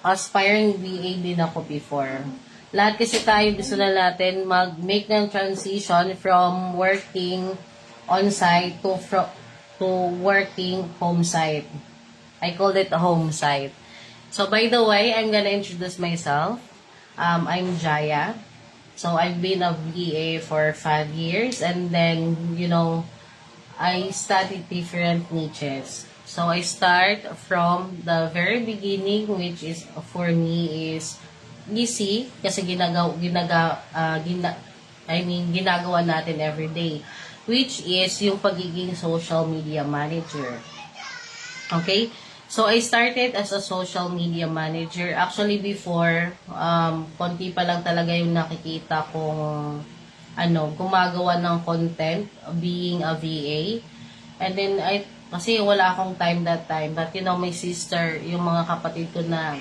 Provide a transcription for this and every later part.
aspiring VA din ako before. Lahat kasi tayo gusto na natin mag-make ng transition from working on-site to working home-site. I call it a home-site. So, by the way, I'm gonna introduce myself. I'm Jaya. So, I've been a VA for 5 years and then, I studied different niches. So, I start from the very beginning, which is, for me, is easy kasi ginagawa natin every day, which is yung pagiging social media manager. Okay? So, I started as a social media manager. Actually, before, konti pa lang talaga yung nakikita kong gumagawa ng content, being a VA. And then, kasi wala akong time that time. But, my sister, yung mga kapatid ko na,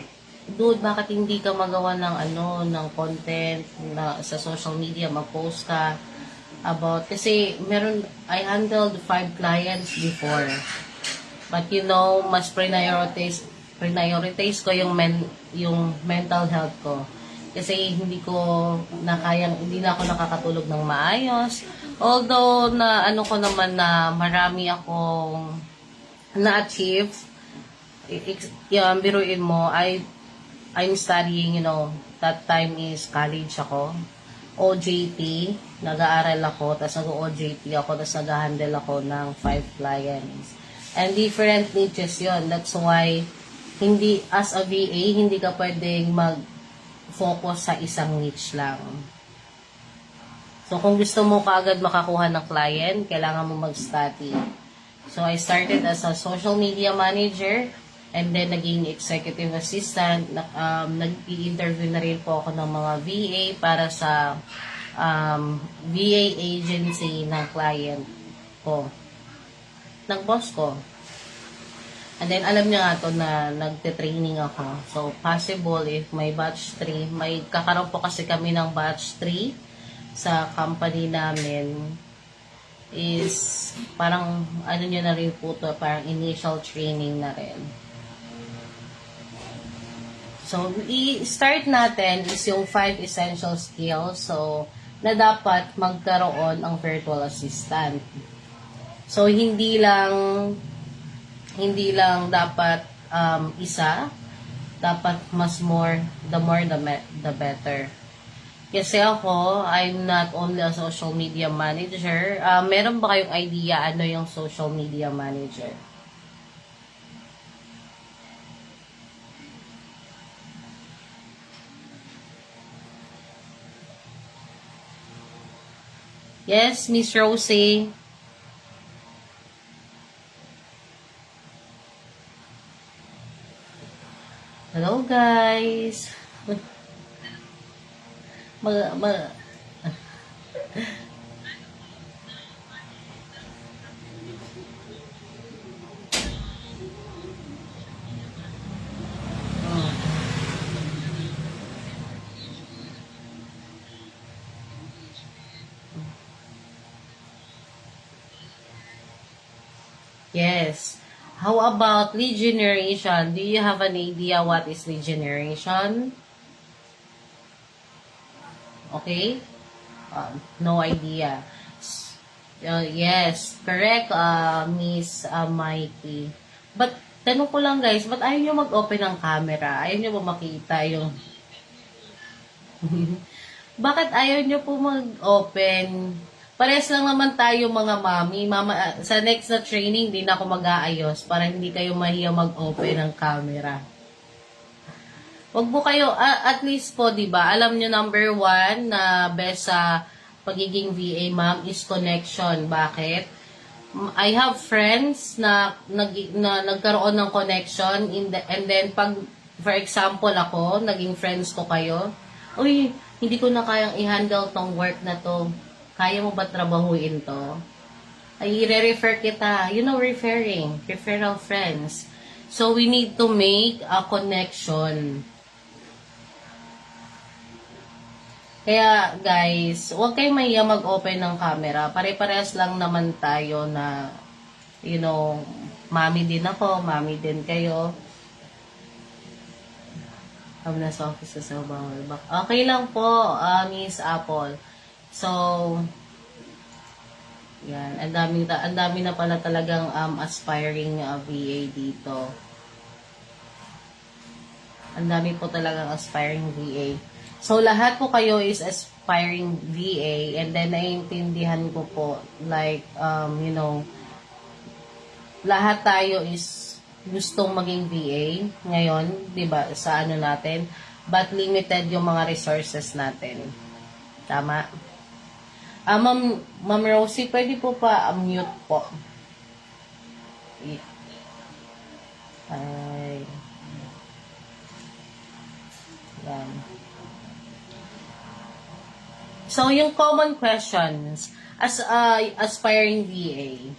dude, bakit hindi ka magawa ng content sa social media, mag-post ka about, kasi I handled 5 clients before. But mas prioritize ko yung mental health ko. Kasi hindi na ako nakakatulog ng maayos. Although, ko naman na marami akong na-achieve. Biruin mo, I'm studying, that time is college ako. OJT, nag-aaral ako, tapos nag-OJT ako, tapos nag-handle ako ng 5 clients. And different niches yon. That's why, as a VA, hindi ka pwedeng mag-focus sa isang niche lang. So, kung gusto mo kaagad makakuha ng client, kailangan mo mag-study. So, I started as a social media manager, and then naging executive assistant. Nag-i-interview na rin po ako ng mga VA para sa VA agency ng client ko, ng boss ko. And then, alam niya nga to na nagte-training ako. So, possible if may batch 3, may kakaroon po kasi kami ng batch 3 sa company namin, is parang, nyo na rin po to, parang initial training na rin. So, i-start natin is yung 5 essential skills. So, na dapat magkaroon ang virtual assistant. So, hindi lang dapat isa, dapat the more the better. Kasi ako, I'm not only a social media manager. Meron ba kayong idea ano yung social media manager? Yes, Miss Rosie. Hello, guys. Yes. How about lead generation? Do you have an idea what is lead generation? Okay? No idea. Yes, correct, Miss Mikey. But, tanong ko lang guys, ba't ayaw nyo mag-open ng camera? Ayaw nyo ba makita yung... Bakit ayaw nyo po mag-open? Parehas lang naman tayo mga mami. Sa next na training, di na ako mag-aayos para hindi kayo mahiya mag-open ng camera. Wag po kayo, at least po, di ba? Alam nyo, number 1 na best sa pagiging VA, ma'am, is connection. Bakit? I have friends na nagkaroon ng connection and then pag, for example, ako, naging friends ko kayo, uy, hindi ko na kayang i-handle tong work na to. Kaya mo ba trabahuin to? Ay, i-refer kita. Referring. Referral friends. So, we need to make a connection. Kaya, guys, huwag kayong mahiya mag-open ng camera. Pare-parehas lang naman tayo na, mami din ako, mami din kayo. Kami na sa office sa bawal. Okay lang po, Miss Apple. So, yan. Ang dami na pala talagang aspiring VA dito. Ang dami po talagang aspiring VA. So, lahat po kayo is aspiring VA, and then naiintindihan ko po, like, lahat tayo is gustong maging VA ngayon, 'di ba? Sa ano natin, but limited yung mga resources natin. Tama? Ma'am Rosie, pwede po pa mute po. Ay. Yan. So, yung common questions as aspiring VA.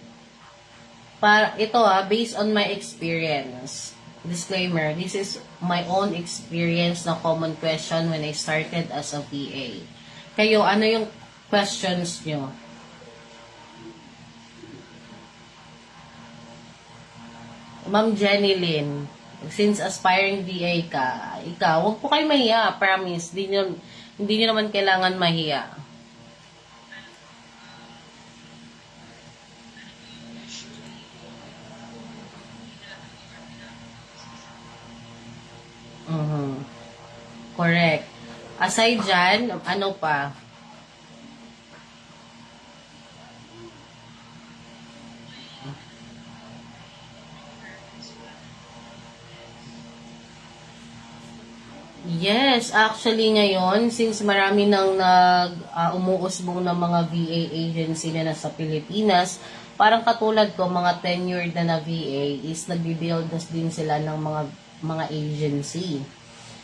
Ito based on my experience. Disclaimer, this is my own experience na common question when I started as a VA. Kayo, ano yung questions nyo? Ma'am Jenny Lynn, since aspiring VA ka, ikaw, huwag po kayo mahiya, promise. Hindi nyo naman kailangan mahiya. Correct. Aside dyan, ano pa? Yes, actually ngayon, since marami nang umuusbong ng mga VA agency na nasa Pilipinas, parang katulad ko, mga tenured na VA is nagbi-build din sila ng mga agency.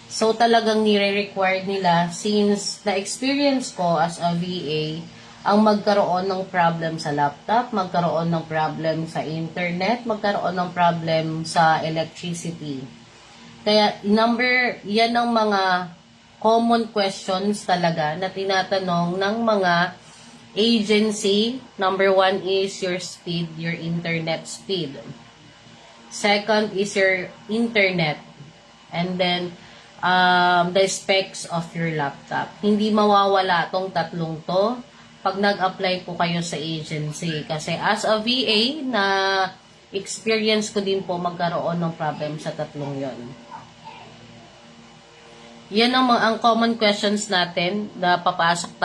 So talagang nire-required nila, since na-experience ko as a VA, ang magkaroon ng problem sa laptop, magkaroon ng problem sa internet, magkaroon ng problem sa electricity. Kaya yan ang mga common questions talaga na tinatanong ng mga agency. Number 1 is your speed, your internet speed. Second is your internet. And then, the specs of your laptop. Hindi mawawala tong tatlong to pag nag-apply po kayo sa agency. Kasi as a VA, na experience ko din po magkaroon ng problem sa tatlong yon. Yan ang common questions natin na papasok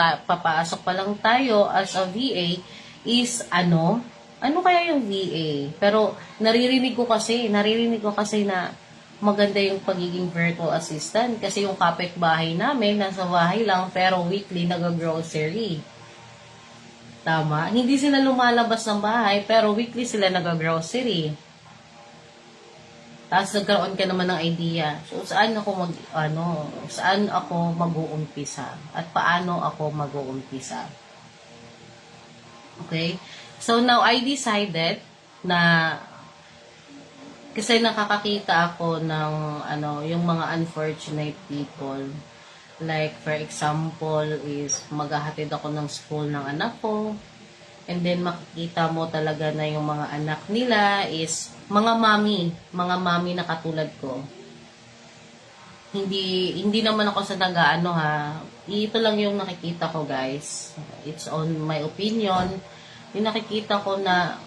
pa lang tayo as a VA is ano kaya yung VA? Pero naririnig ko kasi na maganda yung pagiging virtual assistant kasi yung kapitbahay namin nasa bahay lang pero weekly nag-grocery. Tama? Hindi sila lumalabas ng bahay pero weekly sila nag-grocery. Tapos nagkaroon ka naman ng idea. So saan ako mag-uumpisa at paano ako mag-uumpisa? Okay? So now I decided na kasi nakakakita ako ng yung mga unfortunate people. Like for example is maghahatid ako ng school ng anak ko. And then makikita mo talaga na yung mga anak nila is mga mami na katulad ko. Hindi naman ako sa ito lang yung nakikita ko, guys. It's on my opinion. Yung nakikita ko na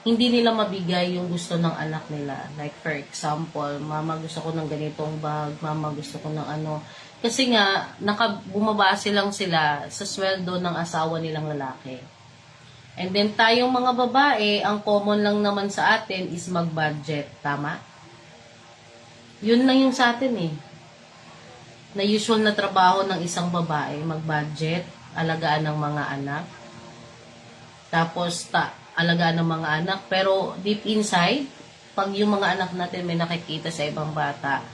hindi nila mabigay yung gusto ng anak nila. Like for example, mama gusto ko ng ganitong bag, mama gusto ko ng Kasi nga, bumabase lang sila sa sweldo ng asawa nilang lalaki. And then tayong mga babae, ang common lang naman sa atin is mag-budget. Tama? Yun lang yung sa atin na usual na trabaho ng isang babae, mag-budget, alagaan ng mga anak. Tapos, alagaan ng mga anak. Pero deep inside, pag yung mga anak natin may nakikita sa ibang bata,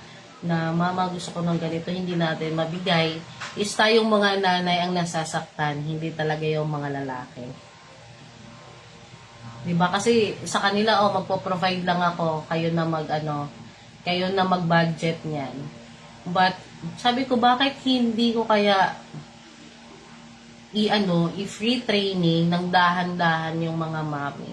na mama gusto ko ng ganito, hindi natin mabigay, is tayong mga nanay ang nasasaktan, hindi talaga yung mga lalaki. Diba? Kasi sa kanila, magpo-provide lang ako, kayo na mag-budget niyan. But, sabi ko, bakit hindi ko kaya i-free training ng dahan-dahan yung mga mami?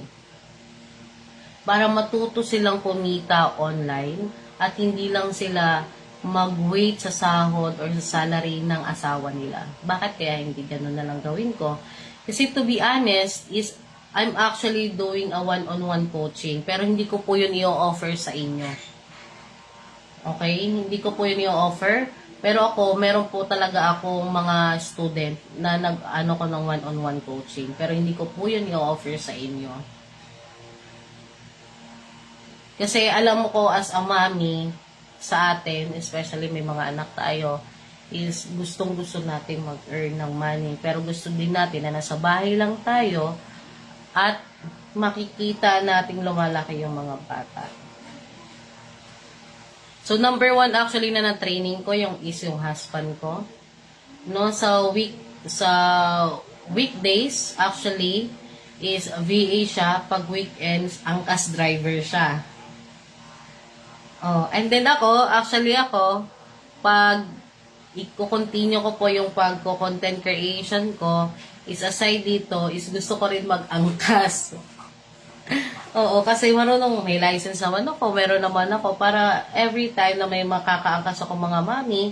Para matuto silang kumita online at hindi lang sila mag-wait sa sahod or sa salary ng asawa nila. Bakit kaya hindi ganun na lang gawin ko? Kasi to be honest, I'm actually doing a one-on-one coaching, pero hindi ko po yun i-offer sa inyo. Okay? Hindi ko po yun i-offer, pero ako, meron po talaga akong mga student na nag-ano ko ng one-on-one coaching, pero hindi ko po yun i-offer sa inyo. Kasi alam mo ko as a mommy, sa atin, especially may mga anak tayo, is gustong-gusto natin mag-earn ng money. Pero gusto din natin na nasa bahay lang tayo at makikita nating lumalaki yung mga bata. So, number 1 actually na na-training ko yung husband ko. No, sa weekdays, actually, is VA siya. Pag weekends, angkas driver siya. Oh, and then ako, pag i-continue ko po yung pagko-content creation ko, is aside dito, is gusto ko rin mag-angkas. Oo, kasi may license naman ako, meron naman ako, para every time na may makakaangkas ako mga mami,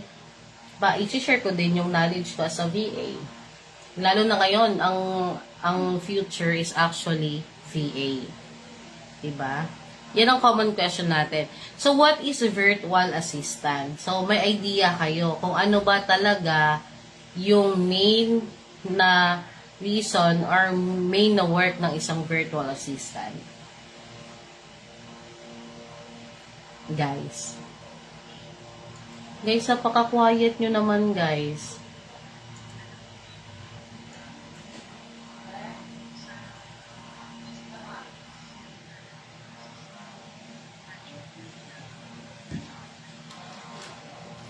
i-share ko din yung knowledge ko as a VA. Lalo na ngayon, ang future is actually VA. Diba? Yan ang common question natin. So, what is virtual assistant? So, may idea kayo kung ano ba talaga yung main na reason or main na work ng isang virtual assistant. Guys, napaka-quiet nyo naman, guys.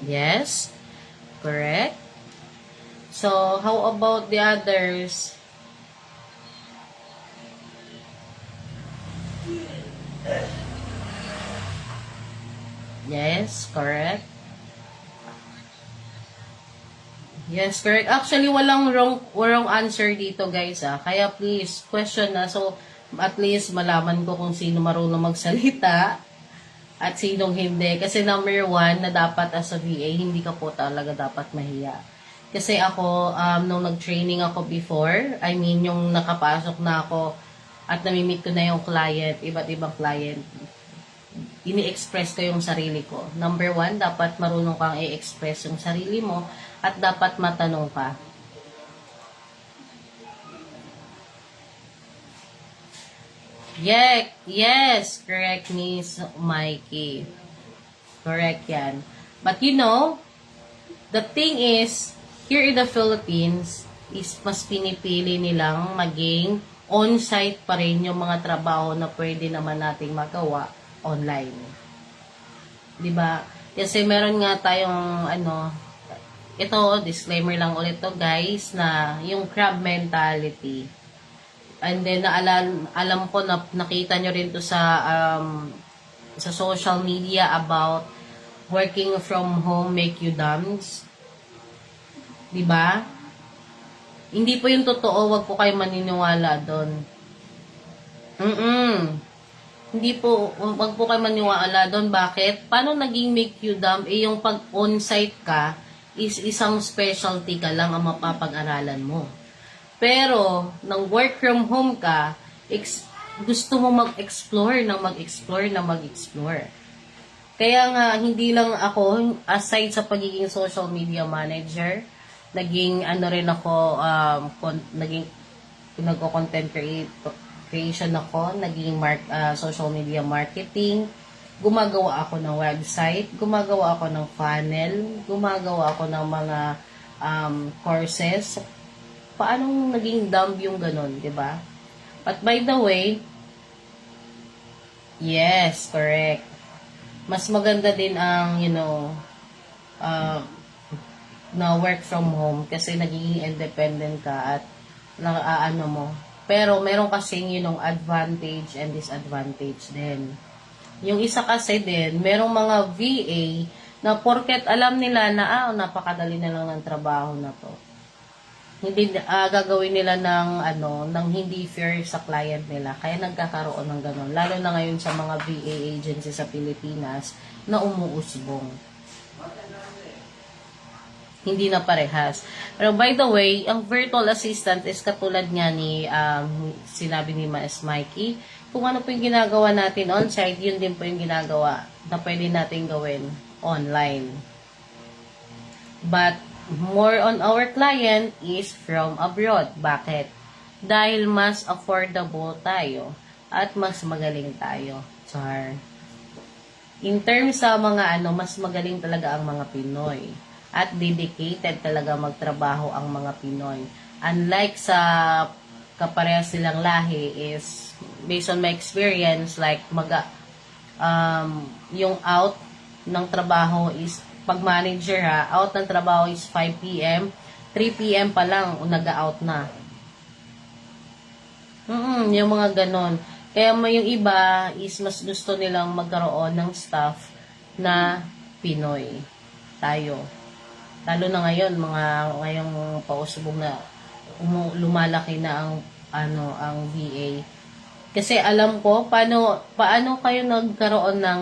Yes, correct. So, how about the others? Yes, correct. Yes, correct. Actually, walang wrong answer dito, guys, ah. Kaya please, question na. So, at least malaman ko kung sino marunong magsalita at sinong hindi. Kasi number 1, na dapat as a VA, hindi ka po talaga dapat mahiya. Kasi ako, nung nag-training ako before, yung nakapasok na ako at namimit ko na yung client, iba't ibang client, ini-express ko yung sarili ko. Number 1, dapat marunong kang i-express yung sarili mo at dapat matanong ka. Yes, correct, Miss Mikey. Correct yan. But the thing is, here in the Philippines, is mas pinipili nilang maging on-site pa rin yung mga trabaho na pwede naman nating magawa online. Diba? Kasi meron nga tayong, ito, disclaimer lang ulit to guys, na yung crab mentality. And then, alam ko na nakita nyo rin to sa social media about working from home make you dumb. Diba? Hindi po yung totoo, wag po kayo maniniwala doon. Hindi po, wag po kayo maniniwala doon. Bakit? Paano naging make you dumb? Yung pag on-site ka, is isang specialty ka lang ang mapapag-aralan mo. Pero, nang work from home ka, gusto mo mag-explore. Kaya nga, hindi lang ako, aside sa pagiging social media manager, naging rin ako, nagko-content creation ako, naging social media marketing, gumagawa ako ng website, gumagawa ako ng funnel, gumagawa ako ng mga courses. Paanong naging dumb yung ganun, di ba? But by the way, yes, correct. Mas maganda din ang, na work from home kasi nagiging independent ka at mo. Pero meron kasing advantage and disadvantage din. Yung isa kasi din, merong mga VA na porket alam nila na napakadali na lang ng trabaho na to. Hindi gagawin nila ng hindi fair sa client nila. Kaya nagkakaroon ng ganun. Lalo na ngayon sa mga VA agency sa Pilipinas na umuusbong. Hindi na parehas. Pero by the way, ang virtual assistant is katulad nga ni sinabi ni Mas Mikey, kung ano po yung ginagawa natin on-site, yun din po yung ginagawa na pwede natin gawin online. But more on our client is from abroad. Bakit? Dahil mas affordable tayo at mas magaling tayo. Char. In terms sa mga mas magaling talaga ang mga Pinoy. At dedicated talaga magtrabaho ang mga Pinoy. Unlike sa kaparehas silang lahi is, based on my experience, like yung out ng trabaho is, pag manager out ng trabaho is 5 p.m., 3 p.m. pa lang, nag-out na. Yung mga ganon. Kaya yung iba is mas gusto nilang magkaroon ng staff na Pinoy. Tayo. Lalo na ngayon, ngayong pausubong na lumalaki na ang VA. Kasi alam ko paano kayo nagkaroon ng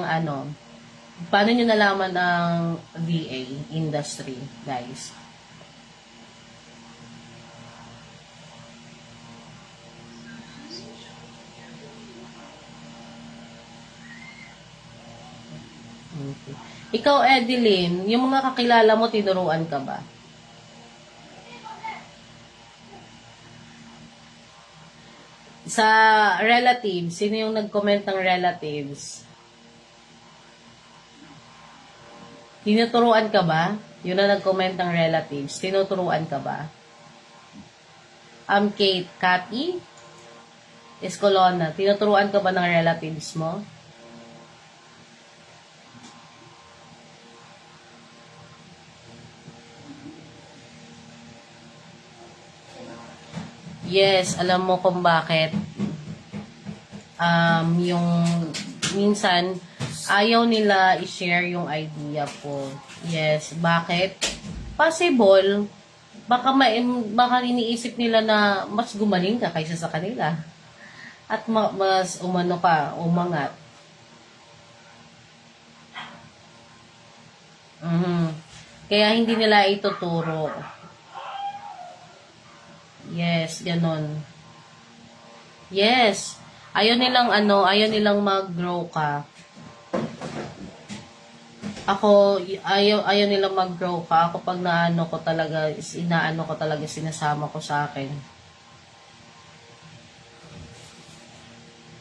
paano niyo nalaman ang VA industry, guys? Okay. Ikaw, Edeline, yung mga kakilala mo, tinuruan ka ba? Sa relatives, sino yung nag-comment ng relatives? Tinuturuan ka ba? Yun na nag-comment ng relatives. Tinuturuan ka ba? Kate, Cathy, Escolona, tinuturuan ka ba ng relatives mo? Yes, alam mo kung bakit. Yung minsan, ayaw nila i-share yung idea po. Yes, bakit? Possible, baka iniisip nila na mas gumaling ka kaysa sa kanila. At mas umangat. Kaya hindi nila ituturo. Yes, ganon. Yes. Ayaw nilang mag-grow ka. Ako, ayaw nilang mag-grow ka. Ako pag inaano ko talaga, sinasama ko sa akin.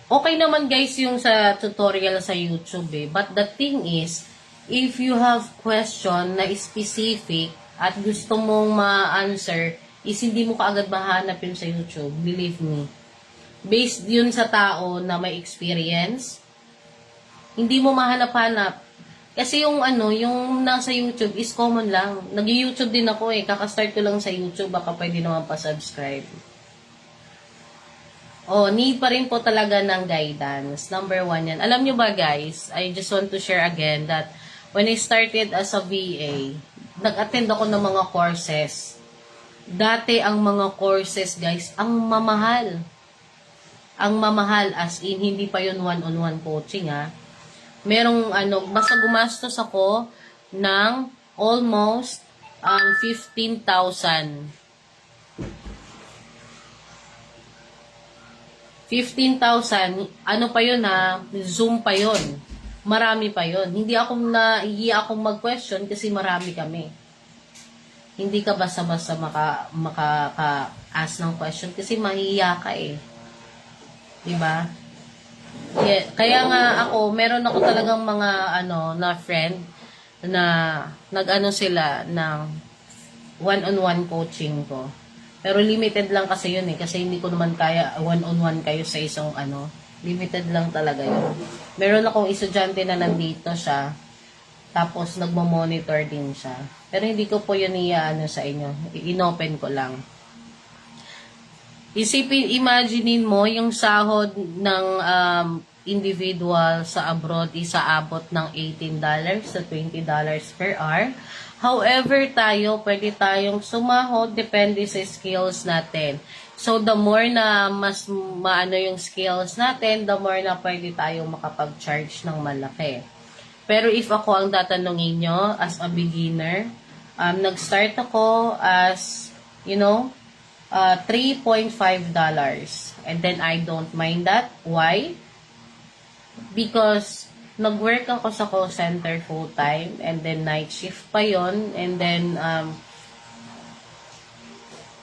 Okay naman guys yung sa tutorial sa YouTube But the thing is, if you have question na specific at gusto mong ma-answer, is hindi mo kaagad mahanap yun sa YouTube. Believe me. Based yun sa tao na may experience, hindi mo mahanap-hanap. Kasi yung yung nasa YouTube is common lang. Nag-YouTube din ako Kaka-start ko lang sa YouTube, baka pwede naman pa-subscribe. Need pa rin po talaga ng guidance. Number 1 yan. Alam nyo ba guys, I just want to share again that when I started as a VA, nag-attend ako ng mga courses. Dati ang mga courses guys, ang mamahal. Ang mamahal as in, hindi pa yun one-on-one coaching Merong basta gumastos ako ng almost 15,000. 15,000, pa yun Zoom pa yun. Marami pa yun. Hindi akong mag-question kasi marami kami. Hindi ka basta-basta maka-ask ng question kasi mahihiya ka Diba? Yeah, kaya nga meron ako talagang mga na friend na sila ng one-on-one coaching ko. Pero limited lang kasi yun kasi hindi ko naman kaya one-on-one kayo sa isang limited lang talaga yun. Meron akong estudyante na nandito siya, tapos nagmo-monitor din siya. Pero hindi ko po yun sa inyo. Inopen ko lang. Imaginein mo yung sahod ng individual sa abroad isaabot ng $18 to $20 per hour. However, pwede tayong sumahod depende sa skills natin. So, the more na mas maano yung skills natin, the more na pwede tayong makapag-charge ng malaki. Pero if ako ang tatanungin nyo as a beginner, Nag-start ako as, $3.5. And then I don't mind that. Why? Because nag-work ako sa call center full-time and then night shift pa yon, and then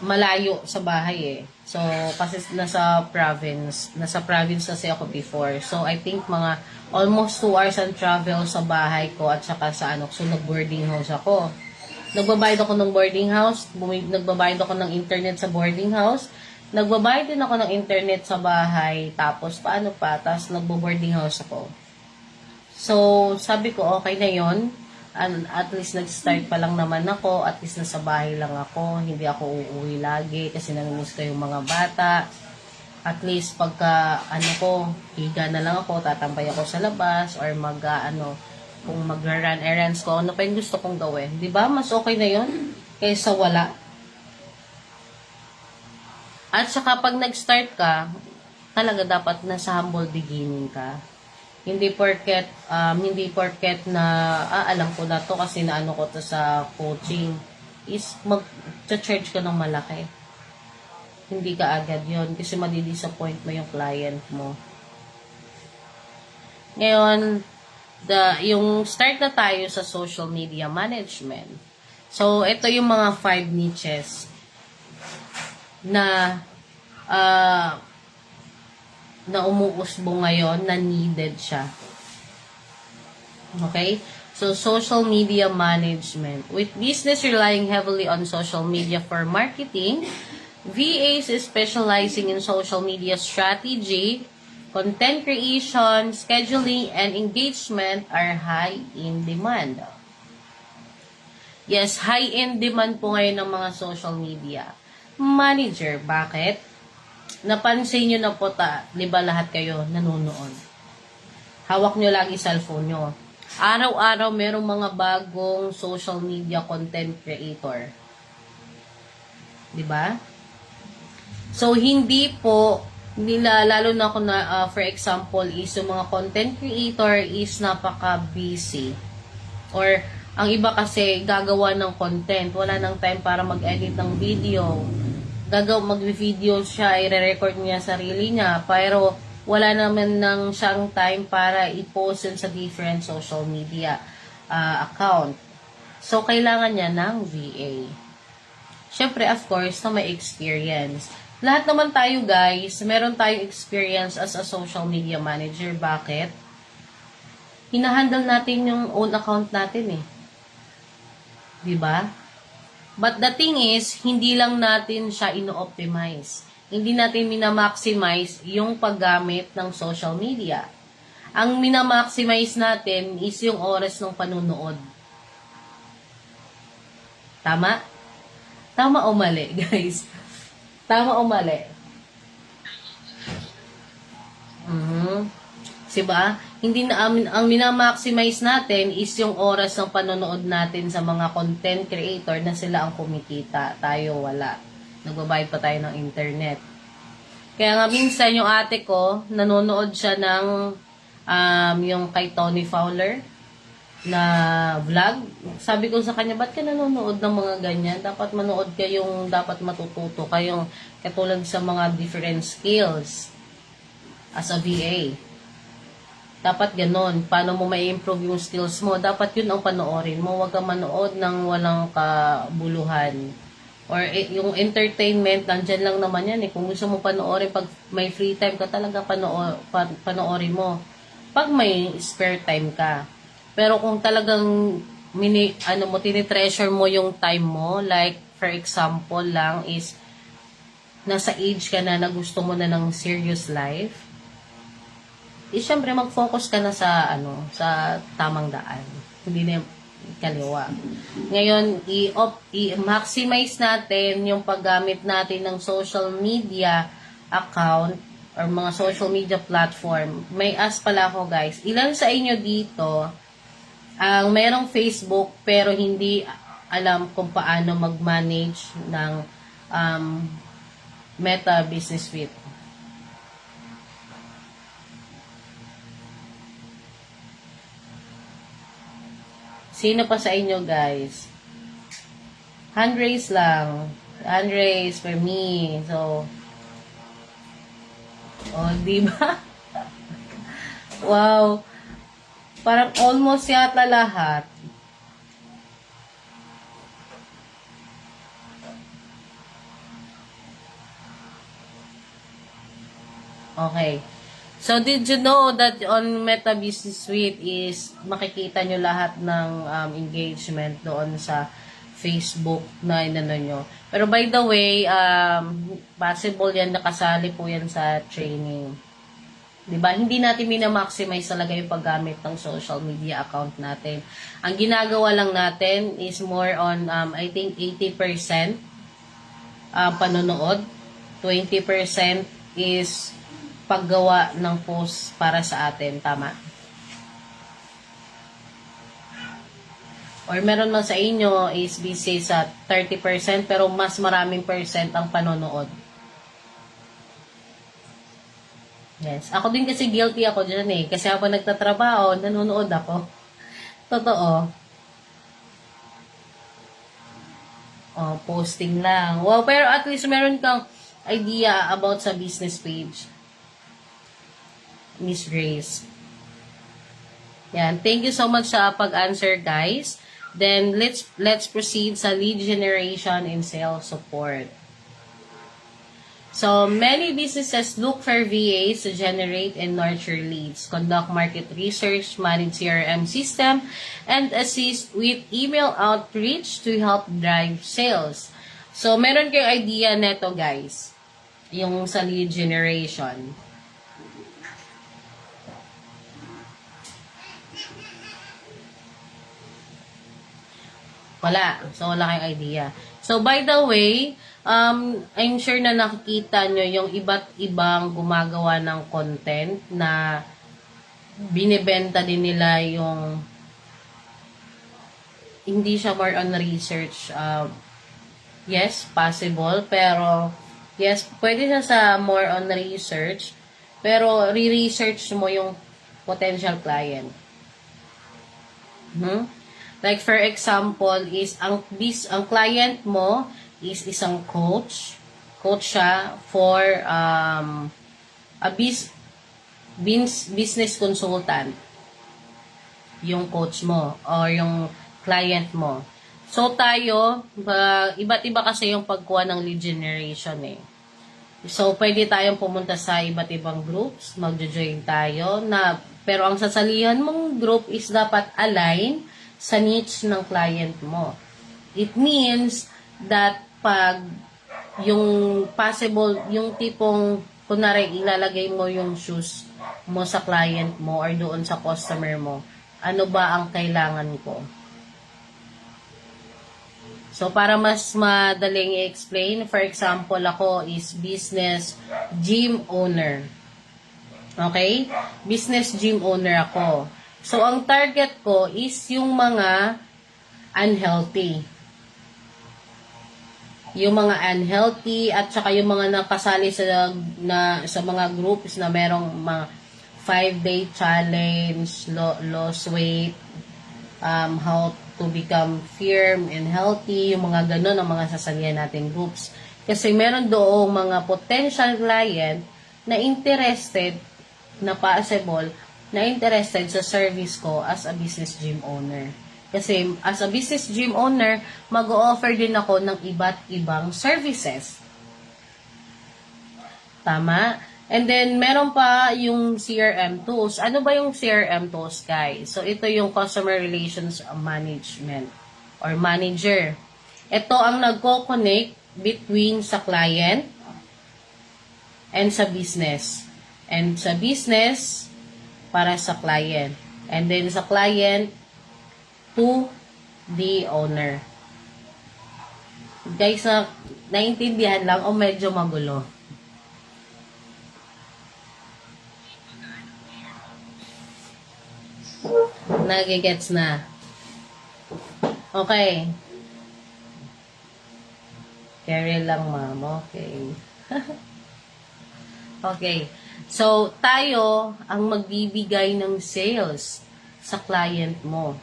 malayo sa bahay eh. So, kasi nasa province kasi ako before. So, I think mga almost 2 hours ang travel sa bahay ko at saka sa so nag-boarding house ako. Nagbabayad ako ng boarding house, nagbabayad ako ng internet sa boarding house, nagbabayad din ako ng internet sa bahay, tapos tapos nagbo-boarding house ako. So, sabi ko, okay na yon. At least nag-start pa lang naman ako, at least nasa bahay lang ako, hindi ako uuwi lagi kasi namimiss ko yung mga bata. At least pagka, higa na lang ako, tatambay ako sa labas, or kung mag-run errands ko, ano pa yung gusto kong gawin. Diba? Mas okay na yon kaysa wala. At saka pag nag-start ka, talaga dapat nasa humble beginning ka. Hindi porket na alam ko na to kasi naano ko to sa coaching is mag-charge ka ng malaki. Hindi ka agad yon kasi madi-disappoint mo yung client mo. Ngayon, yung start na tayo sa social media management. So, ito yung mga 5 niches na umuusbo ngayon na needed siya. Okay? So, social media management. With business relying heavily on social media for marketing, VAs is specializing in social media strategy, content creation, scheduling, and engagement are high in demand. Yes, high in demand po ngayon ng mga social media manager. Bakit? Napansin nyo na po di ba lahat kayo nanonood? Hawak nyo lagi cellphone nyo. Araw-araw merong mga bagong social media content creator. Di ba? So, hindi po nila, lalo na kung for example, is yung mga content creator is napaka-busy. Or, ang iba kasi gagawa ng content. Wala nang time para mag-edit ng video. Mag-video siya, i-record niya sarili niya. Pero, wala naman nang siyang time para i-post sa different social media account. So, kailangan niya ng VA. Siyempre, of course, na may experience. Lahat naman tayo guys, meron tayong experience as a social media manager. Bakit? Hinahandle natin yung own account natin eh. Diba? But the thing is, hindi lang natin siya ino-optimize. Hindi natin minamaximize yung paggamit ng social media. Ang minamaximize natin is yung oras ng panunood. Tama? Tama o mali, guys? Tama o mali? Diba? Hindi na ang minamaximize natin is yung oras ng panonood natin sa mga content creator na sila ang kumikita. Tayo wala. Nagbabayad pa tayo ng internet. Kaya nga minsan yung ate ko, nanonood siya ng yung kay Tony Fowler na vlog. Sabi ko sa kanya, ba't ka nanonood ng mga ganyan? Dapat manood kayong, dapat matututo kayong katulad sa mga different skills as a VA. Dapat ganon. Paano mo ma-improve yung skills mo? Dapat yun ang panoorin mo. Huwag kang manood ng walang kabuluhan. Or yung entertainment, nandyan lang naman yan eh. Kung gusto mo panoorin, pag may free time ka talaga, panoorin mo. Pag may spare time ka. Pero kung talagang tinitreasure mo yung time mo, like for example lang is nasa age ka na gusto mo na ng serious life, syempre mag-focus ka na sa sa tamang daan. Hindi na kaliwa. Ngayon, i-maximize natin yung paggamit natin ng social media account or mga social media platform. May ask pala ako guys. Ilan sa inyo dito ang merong Facebook pero hindi alam kung paano mag-manage ng Meta Business Suite? Sino pa sa inyo guys? Hand raise lang. Hand raise for me. So, oh, di ba? Wow. Parang almost yata lahat. Okay. So, did you know that on Meta Business Suite is makikita nyo lahat ng engagement doon sa Facebook na inano nyo. Pero by the way, possible yan, nakasali po yan sa training. Diba? Hindi natin minamaximize talaga yung paggamit ng social media account natin. Ang ginagawa lang natin is more on, I think, 80% panonood. 20% is paggawa ng post para sa atin. Tama? Or meron man sa inyo is busy sa 30% pero mas maraming percent ang panonood. Yes. Ako din kasi guilty ako dyan eh. Kasi habang nagtatrabaho, nanonood ako. Totoo. Oh, posting lang. Wow, pero at least meron kang idea about sa business page. Miss Grace. Yan. Thank you so much sa pag-answer, guys. Then, let's proceed sa lead generation and sales support. So, many businesses look for VAs to generate and nurture leads, conduct market research, manage CRM system, and assist with email outreach to help drive sales. So, meron kayong idea neto, guys, yung sa lead generation. Wala. So, wala kayong idea. So, by the way, I'm sure na nakikita nyo yung iba't ibang gumagawa ng content na binibenta din nila yung hindi siya more on research. Yes, possible. Pero, yes, pwede siya sa more on research. Pero, re-research mo yung potential client. Like, for example, is ang client mo is isang coach. Coach siya for a business consultant. Yung coach mo or yung client mo. So, tayo, iba't iba kasi yung pagkuha ng lead generation eh. So, pwede tayong pumunta sa iba't ibang groups, magjo-join tayo, pero ang sasalihan mong group is dapat align sa niche ng client mo. It means that pag yung possible, yung tipong, kunwari, ilalagay mo yung shoes mo sa client mo or doon sa customer mo, ano ba ang kailangan ko? So, para mas madaling i-explain, for example, ako is business gym owner. Okay? Business gym owner ako. So, ang target ko is yung mga unhealthy. Yung mga unhealthy at saka yung mga nakasali sa mga groups na merong mga 5-day challenge, loss weight, how to become firm and healthy, yung mga ganun ang mga sasalihan natin groups. Kasi meron doong mga potential client na interested, na possible, na interested sa service ko as a business gym owner. Kasi as a business gym owner, mag-o-offer din ako ng iba't ibang services. Tama? And then, meron pa yung CRM tools. Ano ba yung CRM tools, guys? So, ito yung Customer Relations Management or Manager. Ito ang nagko-connect between sa client and sa business. And sa business, para sa client. And then sa client, to the owner. Guys, naintindihan lang o medyo magulo? Nagigets na. Okay. Carry lang, ma'am. Okay. Okay. So, tayo ang magbibigay ng sales sa client mo.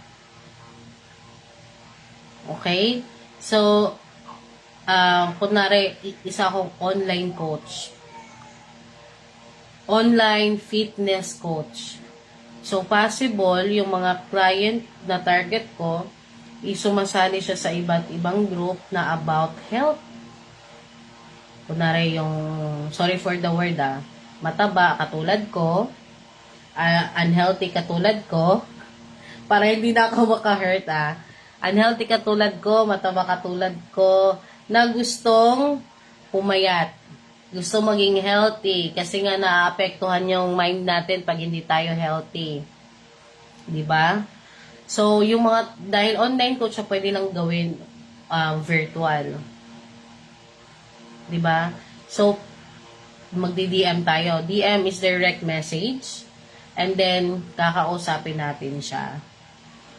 Okay? So, kunwari, isa akong online coach. Online fitness coach. So, possible, yung mga client na target ko, sumasali siya sa iba't ibang group na about health. Kunwari yung, sorry for the word mataba katulad ko, unhealthy katulad ko, para hindi na ako maka-hurt unhealthy katulad ko, mataba katulad ko, na gustong pumayat. Gusto maging healthy kasi nga naapektuhan yung mind natin pag hindi tayo healthy. 'Di ba? So, yung mga dahil online coach siya pwede lang gawin virtual. 'Di ba? So, magdi-DM tayo. DM is direct message and then kakausapin natin siya.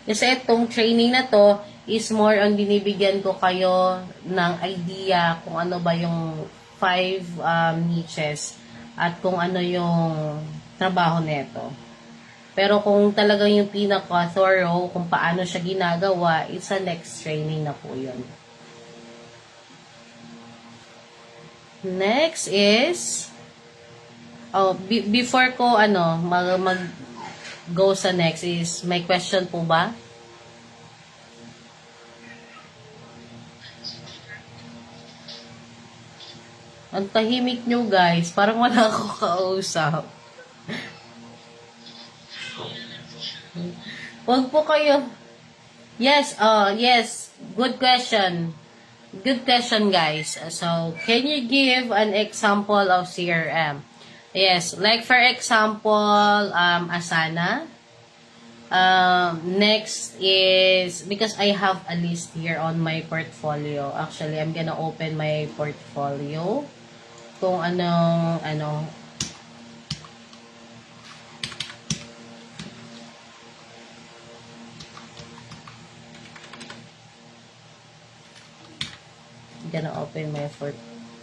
Kasi itong training na to is more on binibigyan ko kayo ng idea kung ano ba yung 5 niches at kung ano yung trabaho nito. Pero kung talagang yung pinaka-thorough, kung paano siya ginagawa, it's a next training na po yun. Next is, before ko mag-go sa next is, may question po ba? Ang tahimik nyo guys, parang wala ako kausap. Huwag po kayo. Yes, yes. Good question. Good question guys. So, can you give an example of CRM? Yes, like for example, Asana. Next is, because I have a list here on my portfolio. Actually, I'm gonna open my portfolio. Kung anong, I'm gonna open my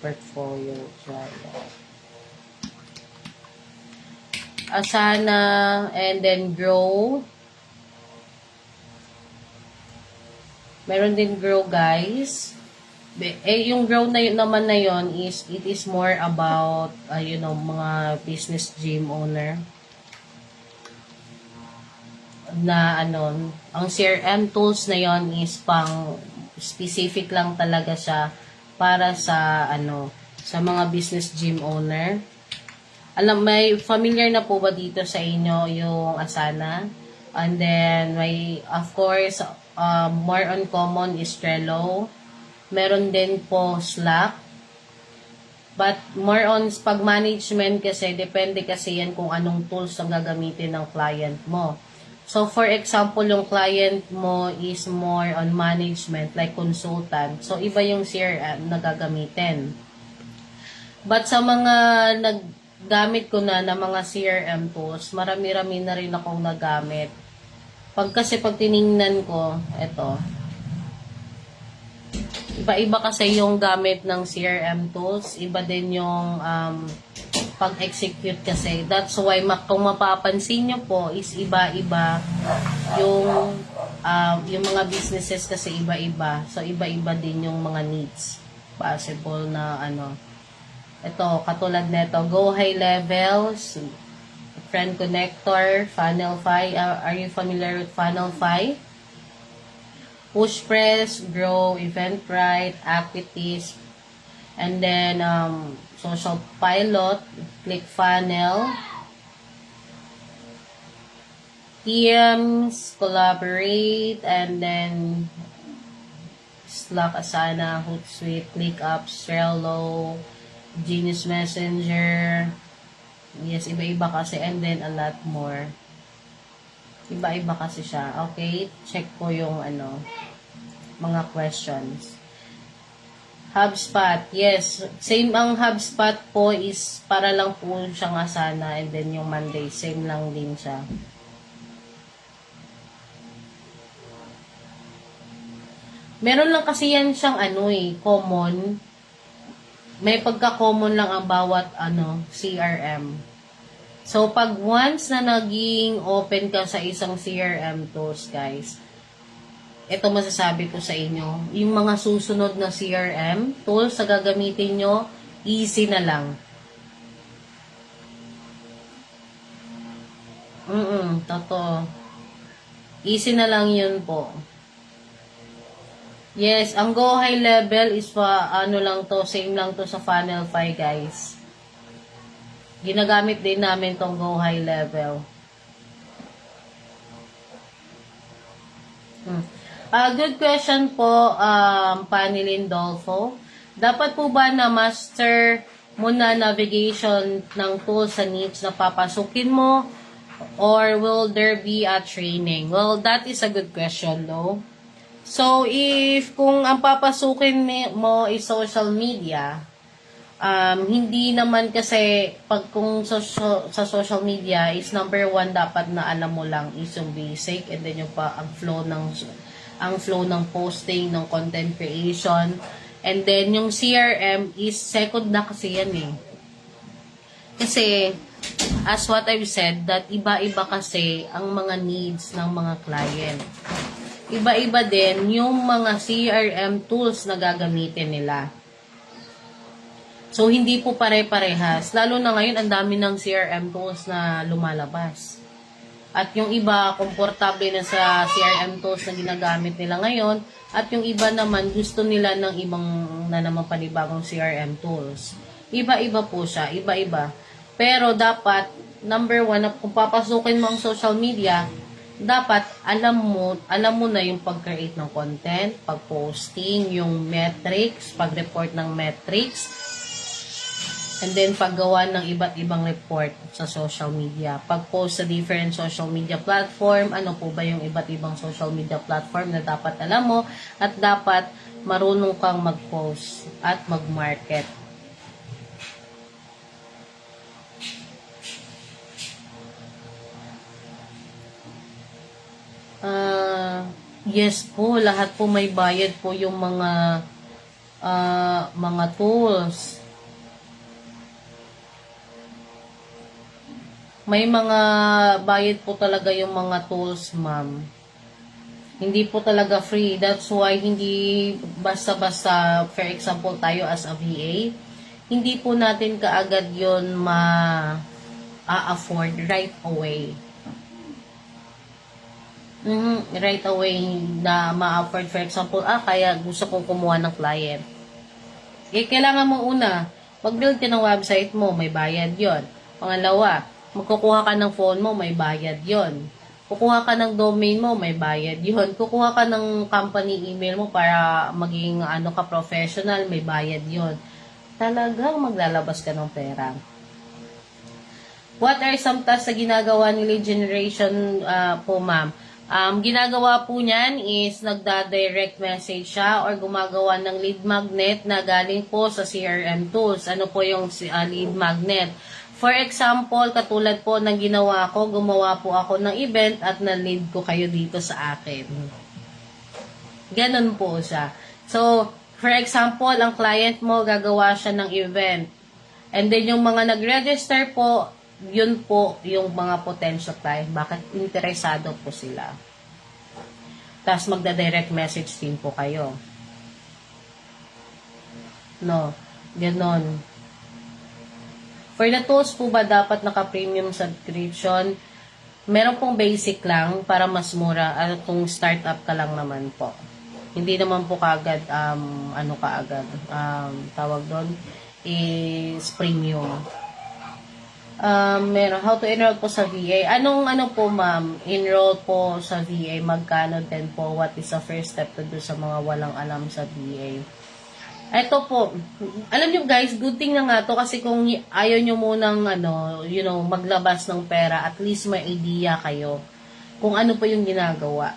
portfolio. Asana, and then Grow. Meron din Grow, guys. Yung Grow na yun naman na yun is, it is more about, mga business gym owner. Na, ang CRM tools na yon is pang specific lang talaga siya para sa, sa mga business gym owner. May familiar na po ba dito sa inyo yung Asana? And then, of course, more uncommon is Trello. Meron din po Slack. But more on pag management kasi, depende kasi yan kung anong tools ang gagamitin ng client mo. So, for example, yung client mo is more on management, like consultant. So, iba yung CRM na gagamitin. But sa mga naggamit ko na mga CRM tools, marami-rami na rin akong nagamit. Pag tiningnan ko, eto, iba-iba kasi yung gamit ng CRM tools. Iba din yung pag-execute kasi. That's why kung mapapansin nyo po is iba-iba yung mga businesses kasi iba-iba. So, iba-iba din yung mga needs. Possible na ito, katulad nito, Go High Levels, Friend Connector, Funnelfy. Are you familiar with Funnelfy? Push Press, Grow, Eventbrite, Activities, and then Social Pilot, ClickFunnels, Teams, Collaborate, and then Slack, Asana, Hootsuite, ClickUps, Trello, Genius Messenger. Yes, iba-iba kasi, and then a lot more. Iba-iba kasi siya. Okay, check ko yung mga questions. HubSpot, yes. Same ang HubSpot po is para lang po siyang Asana, and then yung Monday, same lang din siya. Meron lang kasi yan siyang common. May pagka-common lang ang bawat CRM. So, pag once na naging open ka sa isang CRM tools, guys, ito masasabi ko sa inyo, yung mga susunod na CRM tools na gagamitin nyo, easy na lang. Totoo. Easy na lang yun po. Yes, ang Go High Level is ano lang to, same lang to sa Funnelfy, guys. Ginagamit din namin tong Go High Level. Good question po, Panilin Dolfo. Dapat po ba na master muna navigation ng tools sa niche na papasukin mo? Or will there be a training? Well, that is a good question though. So, if kung ang papasukin mo is social media, hindi naman kasi pag kung sa social media is number one dapat na alam mo lang is yung basic, and then yung ang flow ng posting, ng content creation, and then yung CRM is second na kasi yan eh. Kasi as what I've said, that iba-iba kasi ang mga needs ng mga client. Iba-iba din yung mga CRM tools na gagamitin nila. So, hindi po pare-parehas. Lalo na ngayon, ang dami ng CRM tools na lumalabas. At yung iba, komportable na sa CRM tools na ginagamit nila ngayon. At yung iba naman, gusto nila ng ibang na naman panibagong CRM tools. Iba-iba po siya. Iba-iba. Pero dapat, number one, kung papasukin mo ang social media, dapat alam mo na yung pag-create ng content, pag-posting, yung metrics, pag-report ng metrics, and then paggawa ng iba't ibang report sa social media. Pag-post sa different social media platform, ano po ba yung iba't ibang social media platform na dapat alam mo, at dapat marunong kang mag-post at mag-market. Yes po, lahat po may bayad po yung mga tools. May mga bayad po talaga yung mga tools, ma'am. Hindi po talaga free. That's why hindi basta-basta, for example, tayo as a VA, hindi po natin kaagad yun ma-afford right away. Right away na ma-afford. For example, kaya gusto kong kumuha ng client. Kailangan mo una, mag-build ka ng website mo, may bayad yon. Pangalawa, magkukuha ka ng phone mo, may bayad yon. Kukuha ka ng domain mo, may bayad yon. Kukuha ka ng company email mo para maging professional, may bayad yon. Talagang maglalabas ka ng pera. What are some tasks na ginagawa ni lead generation po, ma'am? Ginagawa po niyan is nagda-direct message siya or gumagawa ng lead magnet na galing po sa CRM tools. Ano po yung lead magnet? For example, katulad po ng ginawa ko, gumawa po ako ng event at na-lead ko kayo dito sa akin. Ganon po siya. So, for example, ang client mo, gagawa siya ng event. And then yung mga nag-register po, yun po yung mga potential client. Bakit interesado po sila? Tapos magda-direct message din po kayo. No, ganon. For the tools po ba dapat naka-premium subscription? Meron pong basic lang para mas mura at kung startup ka lang naman po. Hindi naman po kaagad, tawag doon, is premium. Meron, how to enroll po sa VA. Anong po, ma'am? Enroll po sa VA, magkano din po? What is the first step to do sa mga walang alam sa VA? Ito po, alam nyo guys, good thing na nga to kasi kung ayaw nyo munang, maglabas ng pera, at least may idea kayo kung ano po yung ginagawa.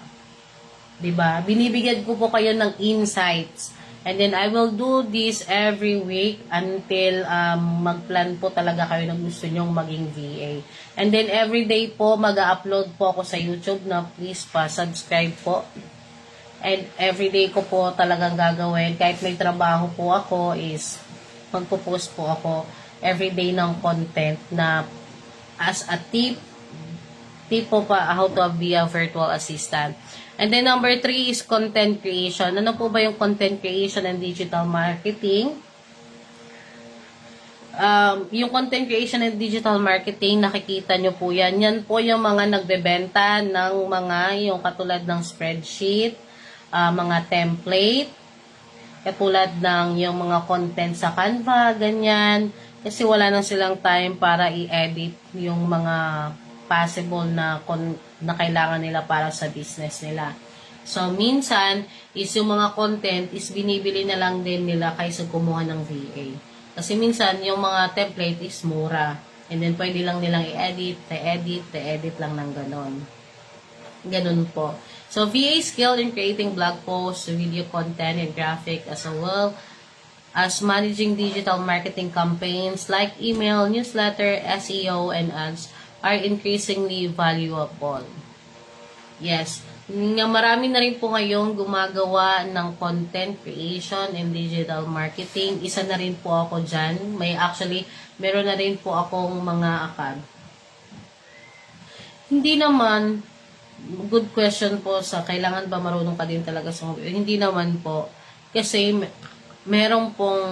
'Di ba? Binibigyan ko po kayo ng insights. And then, I will do this every week until magplan po talaga kayo na gusto nyong maging VA. And then, every day po, mag-upload po ako sa YouTube na please subscribe po. And every day ko po talagang gagawin. Kahit may trabaho po ako is magpo-post po ako every day ng content na as a tip po pa how to be a virtual assistant. And then number 3 is content creation. Ano po ba yung content creation and digital marketing? Yung content creation and digital marketing, nakikita nyo po yan. Yan po yung mga nagbebenta ng mga, yung katulad ng spreadsheet, mga template, katulad ng yung mga content sa Canva, ganyan. Kasi wala na silang time para i-edit yung mga possible na kailangan nila para sa business nila. So, minsan, is yung mga content is binibili na lang din nila kaysa kumuha ng VA. Kasi minsan, yung mga template is mura. And then, pwede lang nilang i-edit lang ng ganon. Ganon po. So, VA skill in creating blog posts, video content, and graphic as well as managing digital marketing campaigns like email, newsletter, SEO, and ads are increasingly valuable. Yes. Marami na rin po ngayong gumagawa ng content creation and digital marketing. Isa na rin po ako dyan. Meron na rin po akong mga account. Hindi naman, good question po sa kailangan ba marunong ka din talaga sa hindi naman po. Kasi meron pong,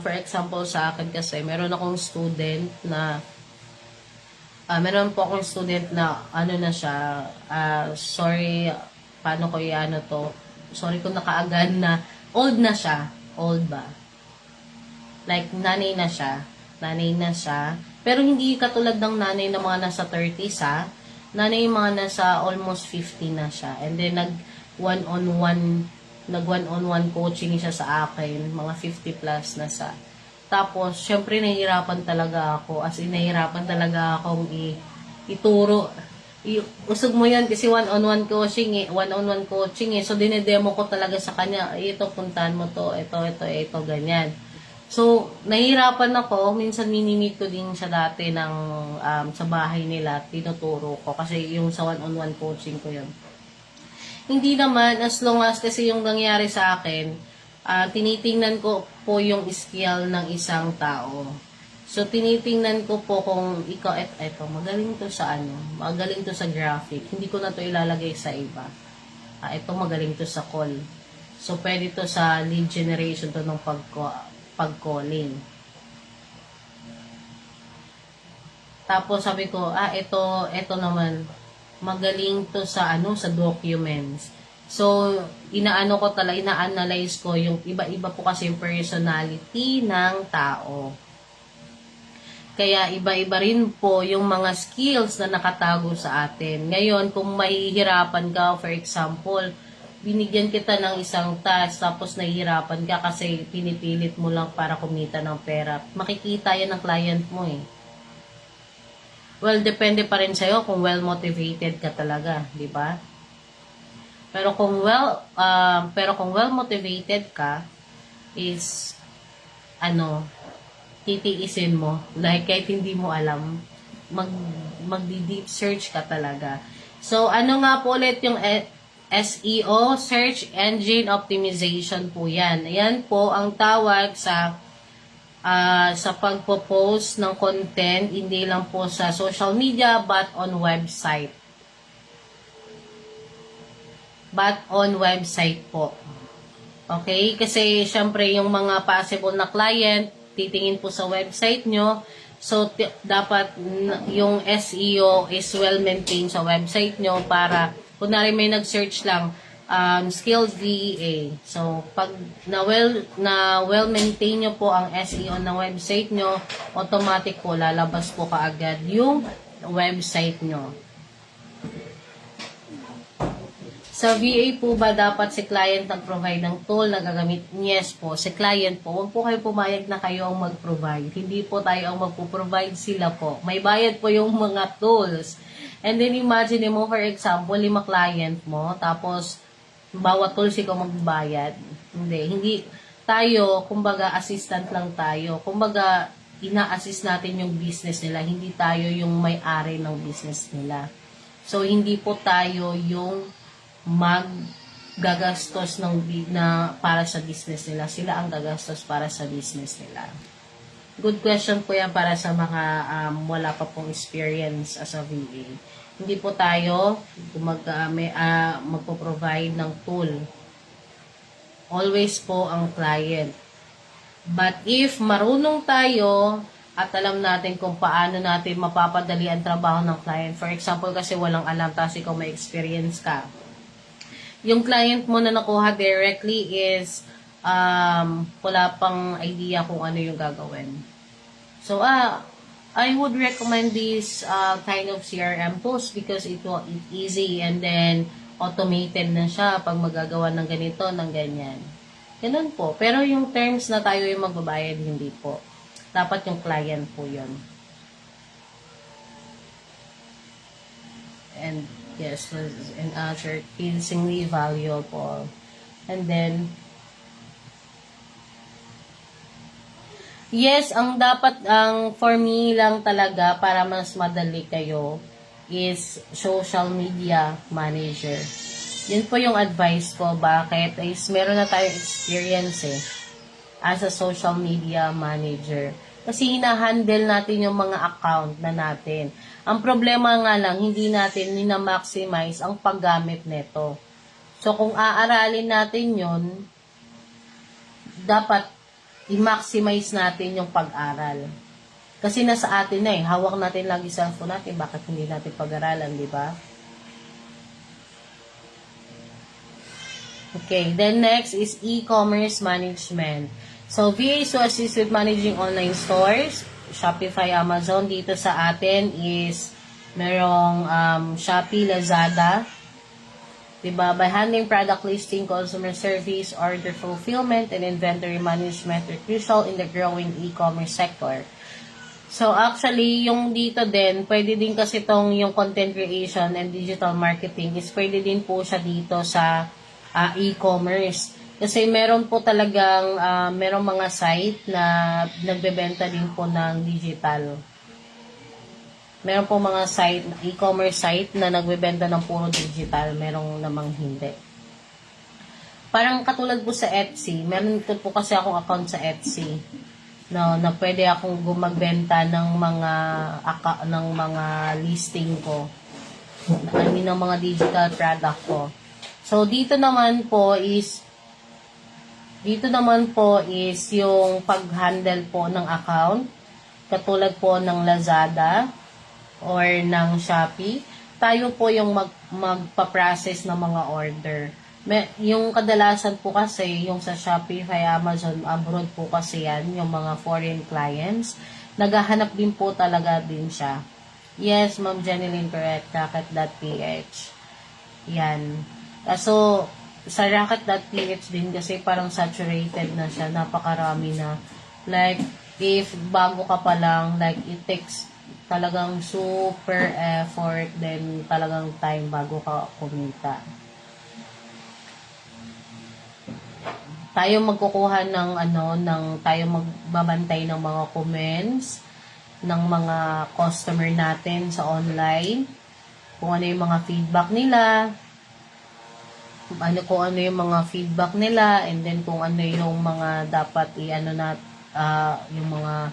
for example sa akin kasi, meron akong student na meron po akong student na ano na siya, sorry, paano ko i-ano to, sorry kung nakaagad na, old na siya, old ba? Like, nanay na siya, pero hindi katulad ng nanay na mga nasa 30s nanay yung mga nasa almost 50 na siya, and then nag one-on-one coaching siya sa akin, mga 50 plus na siya. Tapos, syempre, nahihirapan talaga ako. As in, nahihirapan talaga akong ituro. Usog mo yan kasi one-on-one coaching eh. So, dinedemo ko talaga sa kanya, ito, puntahan mo to, ito, ganyan. So, nahihirapan ako. Minsan, minimit ko din siya dati sa bahay nila. Tinuturo ko kasi yung sa one-on-one coaching ko yun. Hindi naman, as long as kasi yung nangyari sa akin, tinitingnan ko po yung skill ng isang tao. So, tinitingnan ko po kung ikaw, eto, magaling to sa graphic. Hindi ko na to ilalagay sa iba. Ito, magaling to sa call. So, pwede to sa lead generation to ng pag-calling. Tapos, sabi ko, ito naman, magaling to sa documents. So, ina-analyze ko yung iba-iba po kasi yung personality ng tao. Kaya iba-iba rin po yung mga skills na nakatago sa atin. Ngayon, kung mahihirapan ka, for example, binigyan kita ng isang task, tapos nahihirapan ka kasi pinipilit mo lang para kumita ng pera, makikita yan ng client mo eh. Well, depende pa rin sa'yo kung well-motivated ka talaga, di ba? Pero kung well motivated ka is titiisin mo, like kahit hindi mo alam, magdi-deep search ka talaga. So ano nga po ulit yung SEO, search engine optimization po 'yan. Ayan po ang tawag sa pagpo-post ng content, hindi lang po sa social media but on website. Po. Okay? Kasi, syempre, yung mga possible na client, titingin po sa website nyo. So, dapat yung SEO is well-maintained sa website nyo para, kunwari may nag-search lang, skilled VA. So, pag na well-maintained nyo po ang SEO ng website nyo, automatic po, lalabas po kaagad yung website nyo. Sa VA po ba dapat si client nag-provide ng tool na gagamit? Yes po, si client po. Huwag po kayo pumayag na kayo ang mag-provide. Hindi po tayo ang mag-provide, sila po. May bayad po yung mga tools. And then imagine mo, for example, 5 client mo, tapos bawat tools ikaw magbayad. Hindi. Tayo, kumbaga, assistant lang tayo. Kumbaga, ina-assist natin yung business nila. Hindi tayo yung may-ari ng business nila. So, hindi po tayo yung maggagastos para sa business nila. Sila ang gagastos para sa business nila. Good question po yan para sa mga wala pa pong experience as a VA. Hindi po tayo magpo-provide ng tool. Always po ang client. But if marunong tayo at alam natin kung paano natin mapapadali ang trabaho ng client, for example, kasi walang alam, tapos ikaw may experience ka, yung client mo na nakuha directly is wala pang idea kung ano yung gagawin. So, I would recommend this kind of CRM tools because it's easy and then automated na siya pag magagawa ng ganito, ng ganyan. Ganun po. Pero yung terms na tayo yung magbabayad, hindi po. Dapat yung client po yun. And yes, and answer increasingly valuable. And then, yes, for me lang talaga, para mas madali kayo, is social media manager. Yun po yung advice ko. Bakit? Is meron na tayong experience as a social media manager. Kasi hinahandle natin yung mga account na natin. Ang problema nga lang, hindi natin nina-maximize ang paggamit nito. So, kung aaralin natin yun, dapat i-maximize natin yung pag-aral. Kasi nasa atin na hawak natin lagi sa cellphone natin, bakit hindi natin pag-aralan, di ba? Okay, then next is e-commerce management. So, VA to assist with managing online stores, Shopify, Amazon. Dito sa atin is merong Shopee, Lazada. Diba? By handling product listing, customer service, order fulfillment, and inventory management are crucial in the growing e-commerce sector. So, actually, yung dito din, pwede din kasi tong yung content creation and digital marketing is pwede din po siya dito sa e-commerce. Kasi meron po talagang, merong mga site na nagbebenta din po ng digital. Meron po mga site, e-commerce site na nagbebenta ng puro digital. Merong namang hindi. Parang katulad po sa Etsy. Meron po kasi akong account sa Etsy. No, na pwede akong gumagbenta ng mga listing ko. Ng mga digital product ko. So, dito naman po is yung pag-handle po ng account. Katulad po ng Lazada or ng Shopee. Tayo po yung magpa-process ng mga order. Yung kadalasan po kasi, yung sa Shopee, Amazon, abroad po kasi yan, yung mga foreign clients. Naghahanap din po talaga din siya. Yes, Ma'am Jeneline, correct. Rocket.ph. Yan. So, sa Rocket.ph din kasi parang saturated na siya. Napakarami na. Like, if bago ka pa lang, like, it takes talagang super effort, then talagang time bago ka kumita. Tayo magkukuha tayo magbabantay ng mga comments ng mga customer natin sa online. Kung ano yung mga feedback nila, kung ano yung mga feedback nila, and then kung ano yung mga dapat yung mga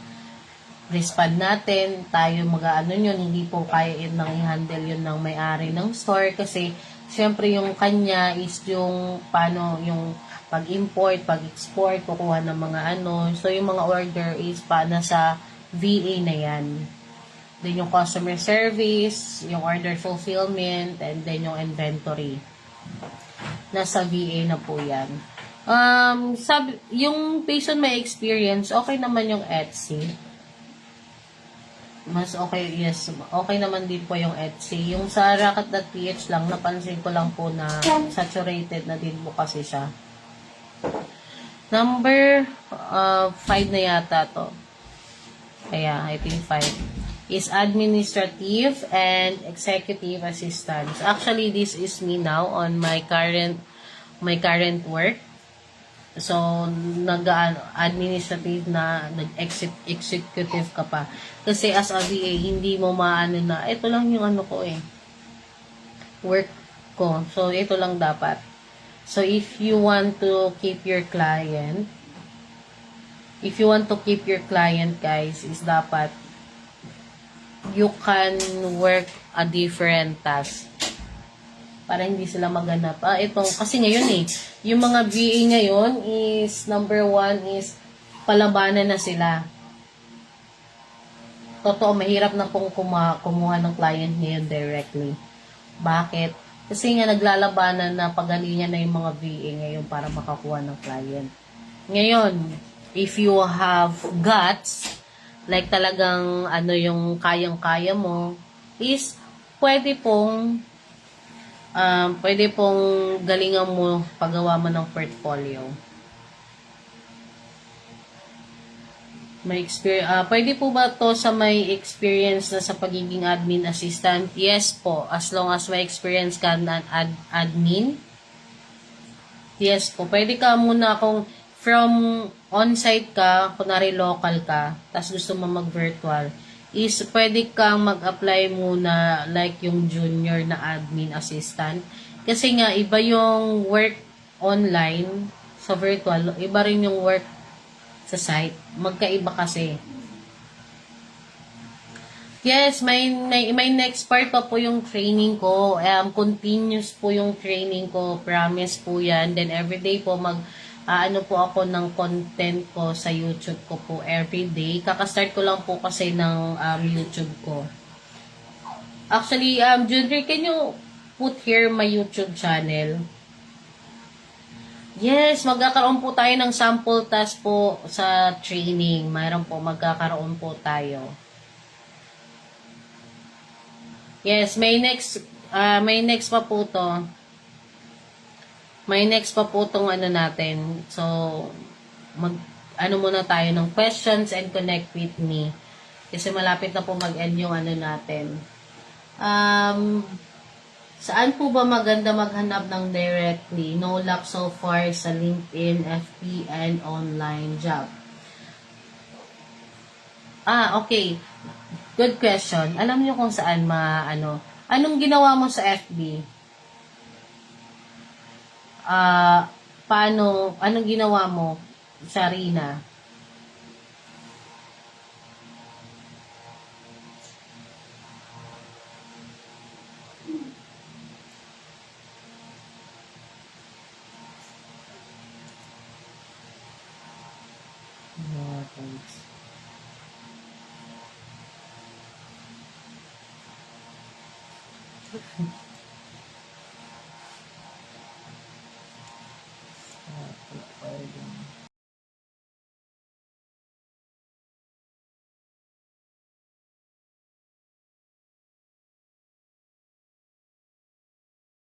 respond natin, tayo mag-ano yun, hindi po kaya nang i-handle yun ng may-ari ng store kasi syempre yung kanya is yung paano yung pag-import, pag-export, kukuha ng mga so yung mga order is nasa VA na yan. Then yung customer service, yung order fulfillment, and then yung inventory. Nasa VA na po yan. Yung based on my experience, okay naman yung Etsy. Mas okay, yes. Okay naman din po yung Etsy. Yung sa Rocket.ph lang, napansin ko lang po na saturated na din po kasi siya. Number 5 na yata to. Kaya, I think 5. Is administrative and executive assistance. Actually, this is me now on my current work. So, nag-administrative na, nag-executive ka pa. Kasi as a VA, hindi mo maano na, ito lang yung work ko. So, ito lang dapat. So, if you want to keep your client, guys, is dapat you can work a different task para hindi sila maganap. Kasi ngayon yung mga VA ngayon is, number one is, palabanan na sila. Totoo, mahirap na pong kumuha ng client ngayon directly. Bakit? Kasi nga naglalabanan na pagalingan na yung mga VA ngayon para makakuha ng client. Ngayon, if you have guts, like talagang yung kayang-kaya mo, is pwede pong galingan mo paggawa mo ng portfolio. Pwede po ba to sa may experience na sa pagiging admin assistant? Yes po, as long as may experience ka na admin. Yes po, pwede ka muna kung from on-site ka, kunwari local ka, tapos gusto mo mag-virtual, is pwede kang mag-apply muna like yung junior na admin assistant. Kasi nga, iba yung work online sa virtual, iba rin yung work sa site. Magkaiba kasi. Yes, may next part pa po yung training ko. Continuous po yung training ko. Promise po yan. Then everyday po po ako ng content ko sa YouTube ko po everyday. Kakastart ko lang po kasi ng YouTube ko. Actually, Junior, can you put here my YouTube channel? Yes, magkakaroon po tayo ng sample task po sa training. Mayroon po, magkakaroon po tayo. Yes, may next pa po to. May next pa po tong natin. So, muna tayo ng questions and connect with me. Kasi malapit na po mag-end yung natin. Saan po ba maganda maghanap ng directly? No luck so far sa LinkedIn, FB, and online job. Okay. Good question. Alam niyo kung saan anong ginawa mo sa FB? Anong ginawa mo sa Rina? Thanks.